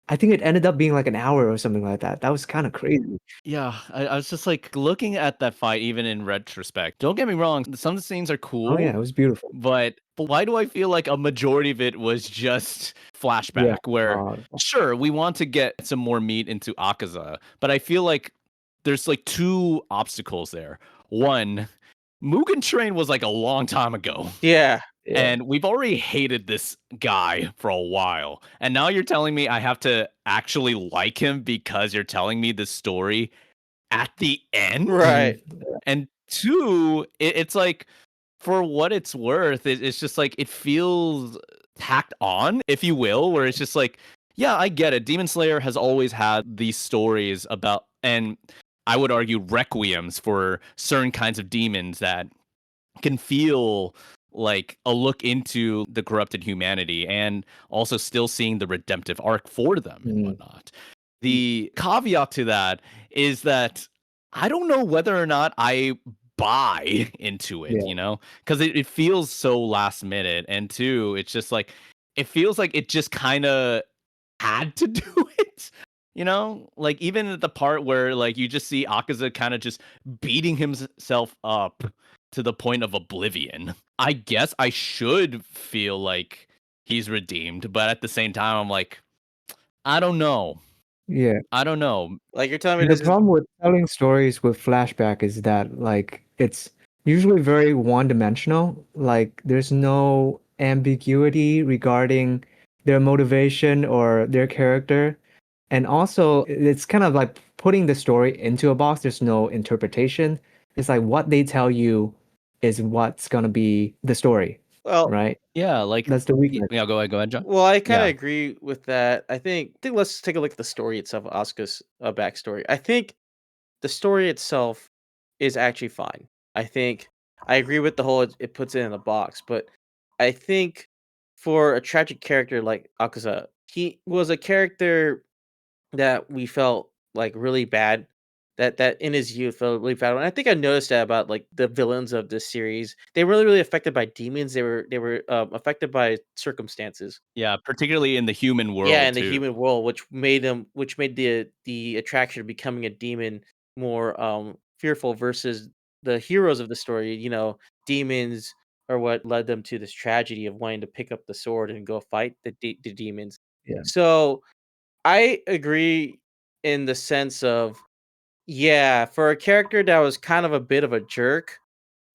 I think it ended up being like an hour or something like that. That was kind of crazy. Yeah, I was just like looking at that fight, even in retrospect. Don't get me wrong, some of the scenes are Oh yeah, cool, it was beautiful. but why do I feel like a majority of it was just Yeah. flashback? Where sure, we want to get some more meat into Akaza, but I feel like there's like 2 obstacles there. One, Mugen Train was like a long time ago. Yeah. Yeah. And we've already hated this guy for a while. And now you're telling me I have to actually like him because you're telling me this story at the end? Right. And 2, it's like, for what it's worth, it's just like, it feels tacked on, if you will, where it's just like, yeah, I get it. Demon Slayer has always had these stories about, and I would argue, requiems for certain kinds of demons that can feel like a look into the corrupted humanity and also still seeing the redemptive arc for them and Mm. whatnot. The caveat to that is that I don't know whether or not I buy into it, Yeah. because it feels so last minute. And 2, it's just like, it feels like it just kind of had to do it. Like even at the part where like you just see Akaza kind of just beating himself up to the point of oblivion. I guess I should feel like he's redeemed, but at the same time I'm like, I don't know. Yeah. I don't know. Like you're telling me And the this is problem with telling stories with flashback is that like it's usually very one-dimensional. Like there's no ambiguity regarding their motivation or their character. And also it's kind of like putting the story into a box. There's no interpretation. It's like what they tell you is what's gonna be the story, well right? Yeah, like That's the weakness. yeah, go ahead, John. well, I kind of Yeah. agree with that. I think let's take a look at the story itself, Asuka's backstory. I think the story itself is actually fine. I think I agree with the whole it puts it in a box, but I think for a tragic character like Akaza, he was a character that we felt like really bad that in his youth felt really bad. And I think I noticed that about like the villains of this series. They were really affected by demons. They were affected by circumstances. Yeah, particularly in the human Yeah, world in the too. human world, which made the attraction of becoming a demon more fearful versus the heroes of the story, demons are what led them to this tragedy of wanting to pick up the sword and go fight the demons. Yeah. So I agree in the sense of, yeah, for a character that was kind of a bit of a jerk,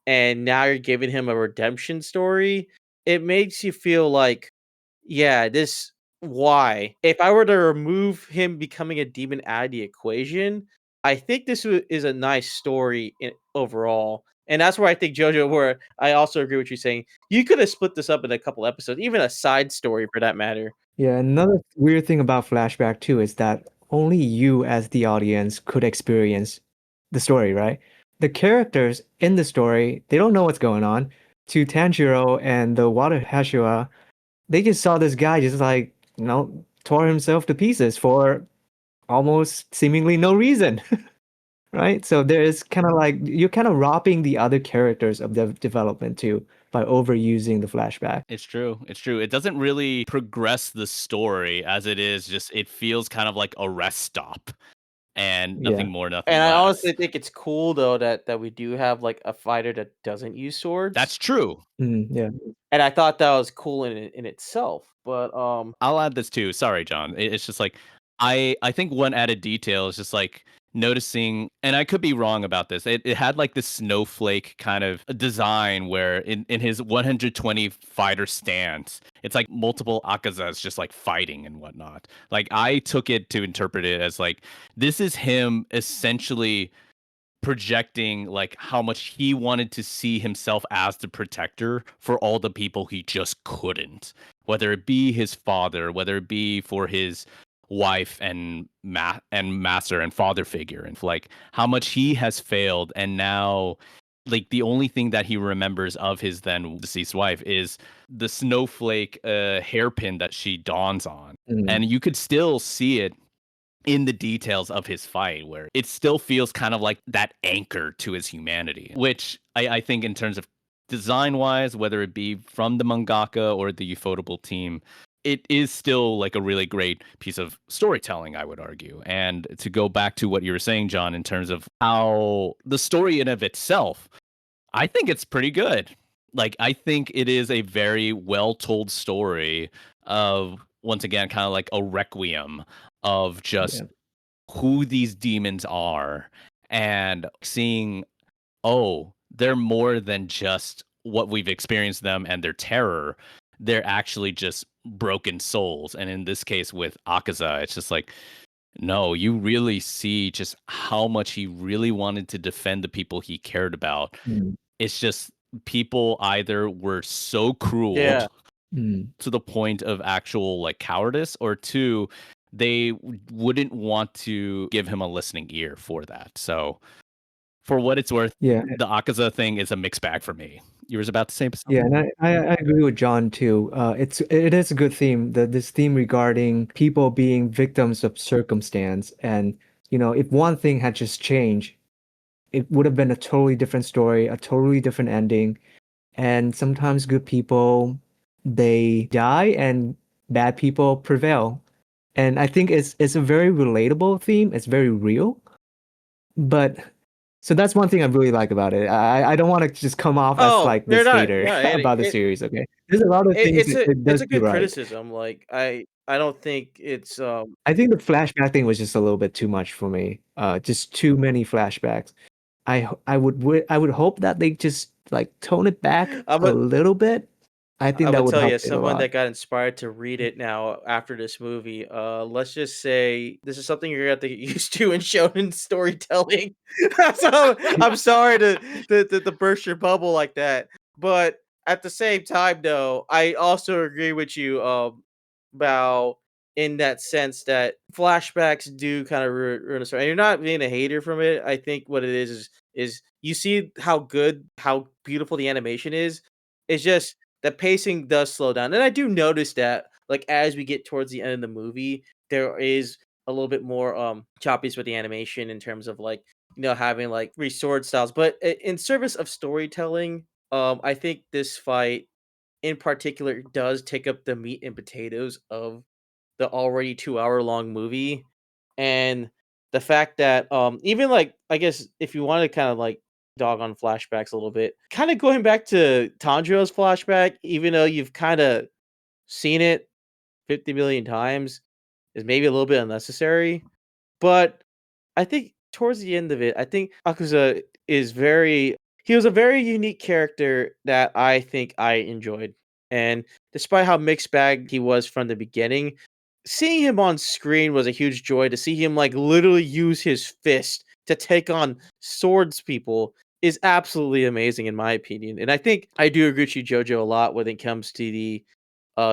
and now you're giving him a redemption story, it makes you feel like, yeah, this why? If I were to remove him becoming a demon out of the equation, I think this is a nice story overall. And that's where I think JoJo, where I also agree with you saying you could have split this up in a couple episodes, even a side story for that matter. Yeah, another weird thing about flashback too is that only you as the audience could experience the story, right? The characters in the story, they don't know what's going on. To Tanjiro and the Water Hashira, they just saw this guy just like, tore himself to pieces for almost seemingly no reason, right? So there is kind of like you're kind of robbing the other characters of their development too by overusing the flashback. It's true. It's true. It doesn't really progress the story as it is just it feels kind of like a rest stop and Yeah. nothing more, nothing And I less. honestly think it's cool though that we do have like a fighter that doesn't use swords. That's true. Yeah. And I thought that was cool in itself. But I'll add this too. Sorry, John. It's just like I think one added detail is just like noticing, and I could be wrong about this. It had like this snowflake kind of a design where in his 120 fighter stance, it's like multiple akazas just like fighting and whatnot. Like I took it to interpret it as like this is him essentially projecting like how much he wanted to see himself as the protector for all the people he just couldn't, whether it be his father, whether it be for his wife and master and father figure, and like how much he has failed. And now like the only thing that he remembers of his then deceased wife is the snowflake hairpin that she dons on. And you could still see it in the details of his fight, where it still feels kind of like that anchor to his humanity, which I think in terms of design wise, whether it be from the mangaka or the ufotable team, it is still like a really great piece of storytelling, I would argue. And to go back to what you were saying, John, in terms of how the story in of itself, I think it's pretty good. Like I think it is a very well told story of, once again, kind of like a requiem of just Yeah. who these demons are, and seeing, oh, they're more than just what we've experienced them and their terror. They're actually just broken souls. And in this case with Akaza, it's just like, no, you really see just how much he really wanted to defend the people he cared about. Mm. It's just people either were so cruel yeah. to the point of actual like cowardice, or two, they wouldn't want to give him a listening ear for that. So for what it's worth, Yeah. the Akaza thing is a mixed bag for me. You were about to say something? Yeah, and I agree with John too. It is a good theme. This theme regarding people being victims of circumstance, and if one thing had just changed, it would have been a totally different story, a totally different ending. And sometimes good people, they die and bad people prevail. And I think it's a very relatable theme. It's very real. But so that's one thing I really like about it. I don't want to just come off as Oh, like they're this not. hater No, about the series. Okay, there's a lot of things it it's does a do good right. criticism. Like I don't think it's I think the flashback thing was just a little bit too much for me. Just too many flashbacks. I would hope that they just like tone it back I'm a a, little bit. I think I that would would tell you, help as it a someone lot. that got inspired to read it now after this movie, let's just say this is something you're gonna have to get used to in shonen storytelling. So I'm sorry to burst your bubble like that, but at the same time, though, I also agree with you, about in that sense that flashbacks do kind of ruin a story. And you're not being a hater from it. I think what it is you see how good, how beautiful the animation is. It's just the pacing does slow down. And I do notice that like as we get towards the end of the movie, there is a little bit more choppies with the animation in terms of like, having like resort styles. But in service of storytelling, I think this fight in particular does take up the meat and potatoes of the already 2-hour long movie. And the fact that even like I guess if you want to kind of like dog on flashbacks a little bit, kind of going back to Tanjiro's flashback, even though you've kind of seen it 50 million times, is maybe a little bit unnecessary. But I think towards the end of it, I think Akuza is very he was a very unique character that I think I enjoyed. And despite how mixed bag he was from the beginning, seeing him on screen was a huge joy to see him like literally use his fist to take on swords people is absolutely amazing in my opinion. And I think I do agree with you, Jojo, a lot when it comes to the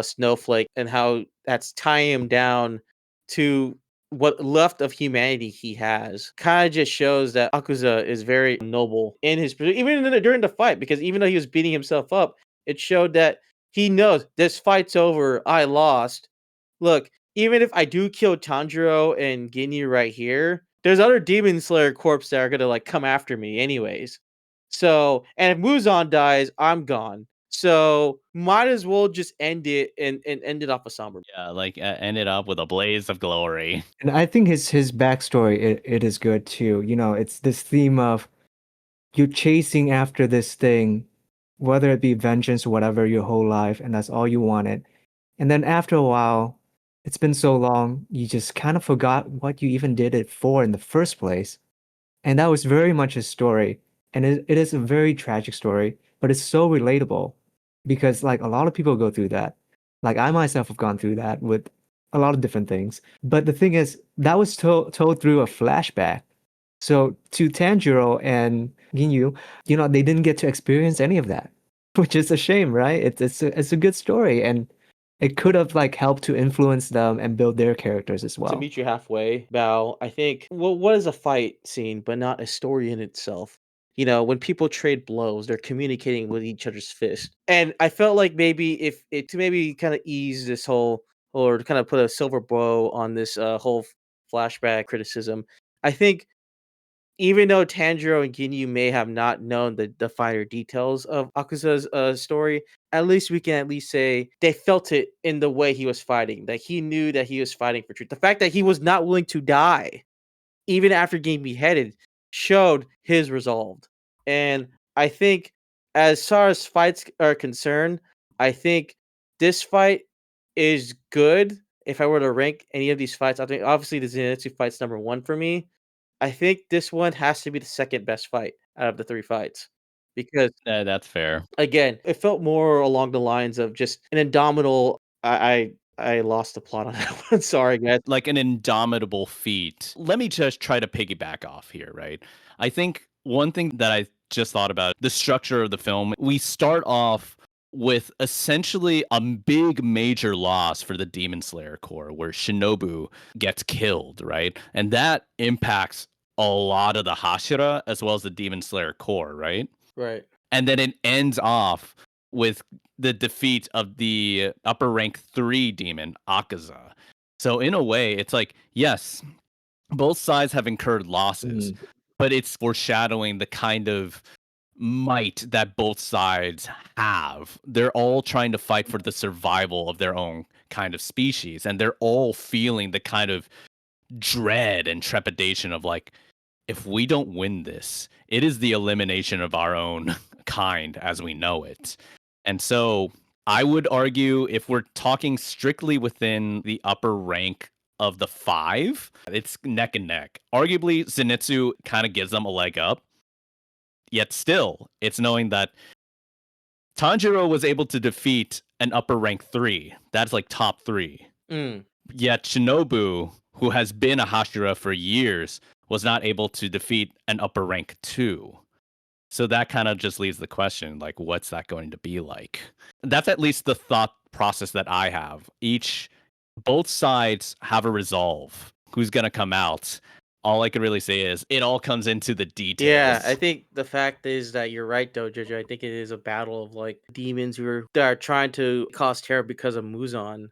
snowflake and how that's tying him down to what left of humanity he has. Kind of just shows that Akuza is very noble in his even during the fight, because even though he was beating himself up, it showed that he knows this fight's over. I lost. Look, even if I do kill Tanjiro and Ginyu right here, there's other Demon Slayer corpses that are gonna like come after me anyways. So, and if Muzan dies, I'm gone. So might as well just end it and end it off a somber. Yeah, like ended up with a blaze of glory. And I think his backstory it is good too. You know, it's this theme of you're chasing after this thing, whether it be vengeance or whatever, your whole life, and that's all you wanted. And then after a while, it's been so long, you just kind of forgot what you even did it for in the first place. And that was very much his story. And it is a very tragic story, but it's so relatable because like a lot of people go through that. Like I myself have gone through that with a lot of different things. But the thing is, that was told through a flashback. So to Tanjiro and Ginyu, you know, they didn't get to experience any of that, which is a shame, right? It's a good story, and it could have like helped to influence them and build their characters as To well. meet you halfway, Bao, I think, well, what is a fight scene but not a story in itself? You know, when people trade blows, they're communicating with each other's fist. And I felt like maybe if it to maybe kind of ease this whole, or to kind of put a silver bow on this whole flashback criticism, I think even though Tanjiro and Ginyu may have not known the finer details of Akusa's story, at least we can at least say they felt it in the way he was fighting. That he knew that he was fighting for truth. The fact that he was not willing to die, even after getting beheaded, showed his resolve. And I think, as far as fights are concerned, I think this fight is good. If I were to rank any of these fights, I think obviously the Zenitsu fight's number one for me. I think this one has to be the second best fight out of the 3 fights, because, That's fair. again, it felt more along the lines of just an indomitable. I lost the plot on that one, sorry, guys. Like an indomitable feat. Let me just try to piggyback off here, right? I think one thing that I just thought about the structure of the film, we start off with essentially a big major loss for the Demon Slayer Corps where Shinobu gets killed, right? And that impacts a lot of the Hashira as well as the Demon Slayer Corps, right? Right. And then it ends off with the defeat of the upper rank 3 demon, Akaza. So in a way, it's like, yes, both sides have incurred losses, but it's foreshadowing the kind of might that both sides have. They're all trying to fight for the survival of their own kind of species, and they're all feeling the kind of dread and trepidation of like, if we don't win this, it is the elimination of our own kind as we know it. And so I would argue if we're talking strictly within the upper rank of the 5, it's neck and neck. Arguably, Zenitsu kind of gives them a leg up. Yet still, it's knowing that Tanjiro was able to defeat an upper rank 3. That's like top 3. Mm. Yet Shinobu, who has been a Hashira for years, was not able to defeat an upper rank 2. So that kind of just leaves the question, like, what's that going to be like? That's at least the thought process that I have. Both sides have a resolve. Who's going to come out? All I can really say is it all comes into the details. Yeah, I think the fact is that you're right, though, Jojo. I think it is a battle of like demons that are trying to cause terror because of Muzan,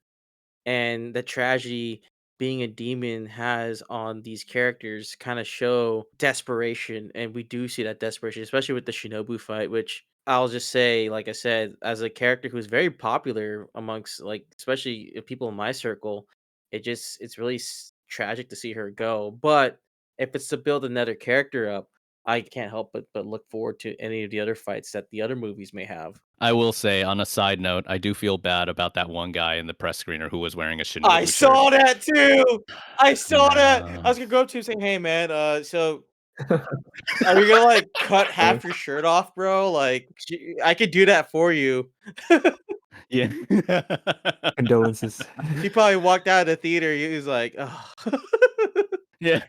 and the tragedy being a demon has on these characters kind of show desperation, and we do see that desperation, especially with the Shinobu fight, which I'll just say, like I said, as a character who's very popular amongst like especially people in my circle, it's really tragic to see her go. But if it's to build another character up, I can't help but look forward to any of the other fights that the other movies may have. I will say, on a side note, I do feel bad about that one guy in the press screener who was wearing a Shinobu I shirt. saw that too. I saw that. No. I was gonna go up to him saying, "Hey, man, so are you gonna like cut half your shirt off, bro? Like, I could do that for you." Yeah. Condolences. He probably walked out of the theater. He was like, "Oh, Yeah.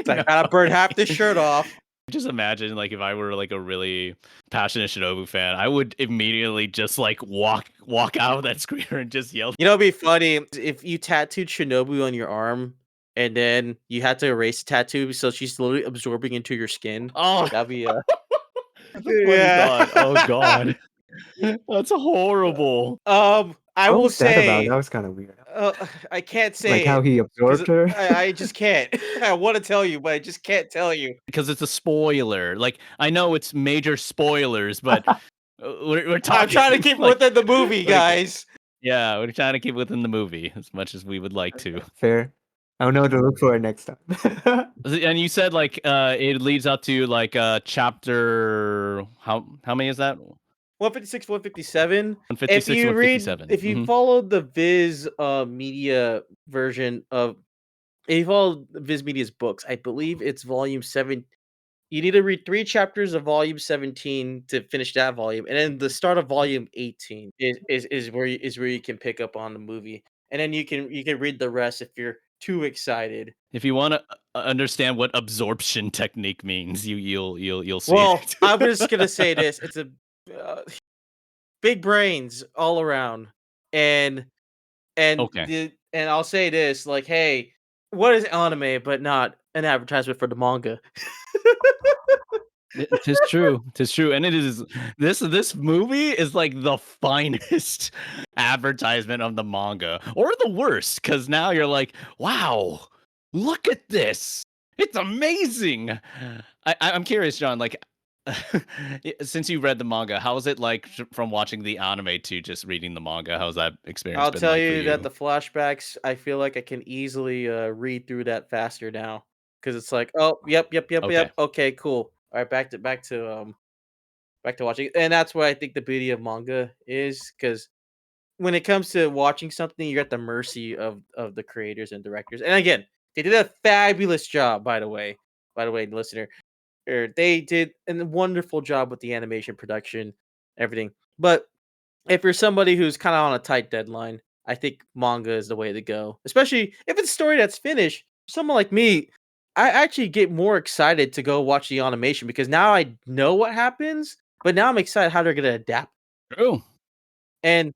I gotta burn half this shirt off." Just imagine like if I were like a really passionate Shinobu fan, I would immediately just like walk out of that screener and just yell. You know, it'd be funny if you tattooed Shinobu on your arm and then you had to erase the tattoo so she's literally absorbing into your skin. Oh, That'd be that's a funny thought. Oh god, that's horrible. I What will was that about? say That was kind of weird. I can't say Like how it he 'cause absorbed her. I just can't. I want to tell you, but I just can't tell you. Because it's a spoiler. Like I know it's major spoilers, but we're talking. I'm trying to keep like, within the movie, like, guys. yeah, we're trying to keep within the movie as much as we would like to. Fair. I'll know to look for it next time. And you said like it leads up to like chapter how many is that? 156, 157. 156, If you read, 157. if you follow the Viz media version of, if you follow Viz Media's books, I believe it's volume 7. You need to read 3 chapters of volume 17 to finish that volume, and then the start of volume 18 is where you can pick up on the movie, and then you can read the rest if you're too excited. If you want to understand what absorption technique means, you'll see. Well, it. I'm just gonna say this: it's a big brains all around, and Okay. and I'll say this: like, hey, what is anime but not an advertisement for the manga? Tis true. Tis true. And it is this movie is like the finest advertisement of the manga. Or the worst, because now you're like, wow, look at this. It's amazing. I'm curious, John, like since you read the manga, how is it like from watching the anime to just reading the manga? How's that experience I'll been tell like for you that you? the flashbacks, I feel like I can easily read through that faster now because it's like, oh, yep, Okay. okay, cool. All right, back to watching, and that's what I think the beauty of manga is, because when it comes to watching something, you're at the mercy of the creators and directors. And again, they did a fabulous job, by the way. By the way, listener, they did a wonderful job with the animation production, everything. But if you're somebody who's kind of on a tight deadline, I think manga is the way to go. Especially if it's a story that's finished. Someone like me, I actually get more excited to go watch the animation because now I know what happens, but now I'm excited how they're gonna adapt. True. And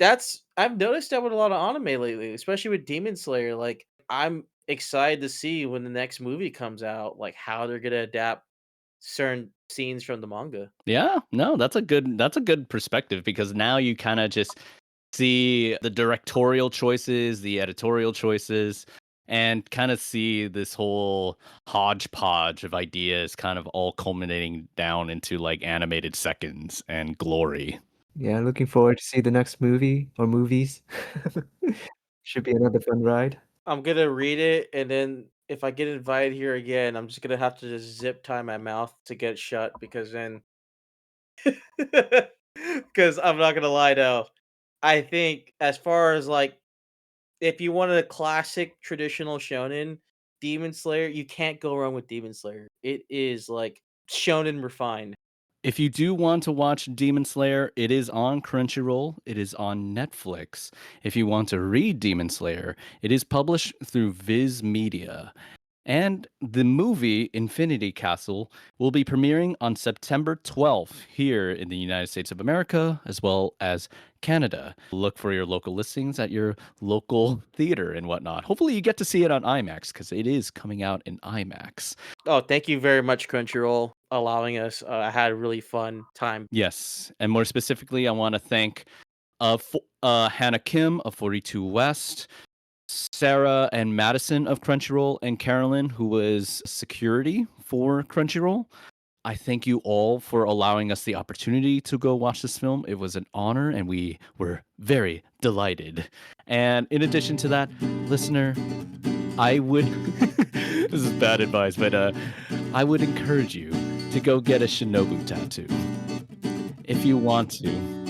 I've noticed that with a lot of anime lately, especially with Demon Slayer. Like, I'm excited to see when the next movie comes out, like how they're gonna adapt certain scenes from the manga. Yeah, no, that's a good perspective because now you kind of just see the directorial choices, the editorial choices, and kind of see this whole hodgepodge of ideas kind of all culminating down into like animated seconds and glory. Yeah, looking forward to see the next movie or movies. Should be another fun ride. I'm gonna read it, and then if I get invited here again, I'm just gonna have to just zip tie my mouth to get shut because then, because I'm not gonna lie though, I think as far as like if you wanted a classic traditional shonen, Demon Slayer, you can't go wrong with Demon Slayer. It is like shonen refined. If you do want to watch Demon Slayer, it is on Crunchyroll. It is on Netflix. If you want to read Demon Slayer, it is published through Viz Media. And the movie Infinity Castle will be premiering on September 12th here in the United States of America, as well as Canada. Look for your local listings at your local theater and whatnot. Hopefully, you get to see it on IMAX because it is coming out in IMAX. Oh, thank you very much, Crunchyroll, allowing us. I had a really fun time. Yes. And more specifically, I want to thank Hannah Kim of 42 West, Sarah and Madison of Crunchyroll, and Carolyn, who was security for Crunchyroll. I thank you all for allowing us the opportunity to go watch this film. It was an honor, and we were very delighted. And in addition to that, listener, I would this is bad advice, but I would encourage you to go get a Shinobu tattoo if you want to.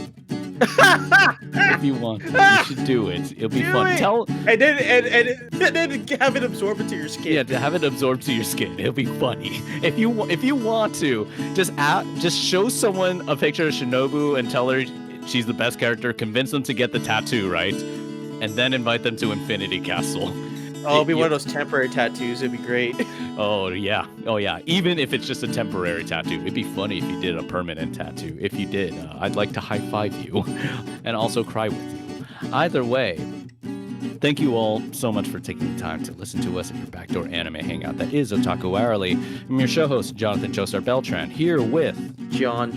If you want, you should do it. It'll be Do fun. it! And then have it absorb into your skin. Yeah, to have it absorbed to your skin. It'll be funny. If you want to, just show someone a picture of Shinobu and tell her she's the best character. Convince them to get the tattoo, right? And then invite them to Infinity Castle. Oh, it'll be one of those temporary tattoos. It'd be great. Oh yeah. Even if it's just a temporary tattoo, it'd be funny if you did a permanent tattoo. If you did, I'd like to high five you, and also cry with you. Either way, thank you all so much for taking the time to listen to us at your backdoor anime hangout that is Otaku Hourly. I'm your show host, Jonathan Joestar Beltran, here with John.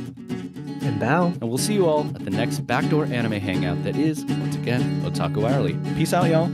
And Bao. and we'll see you all at the next backdoor anime hangout that is, once again, Otaku Hourly. Peace out, y'all.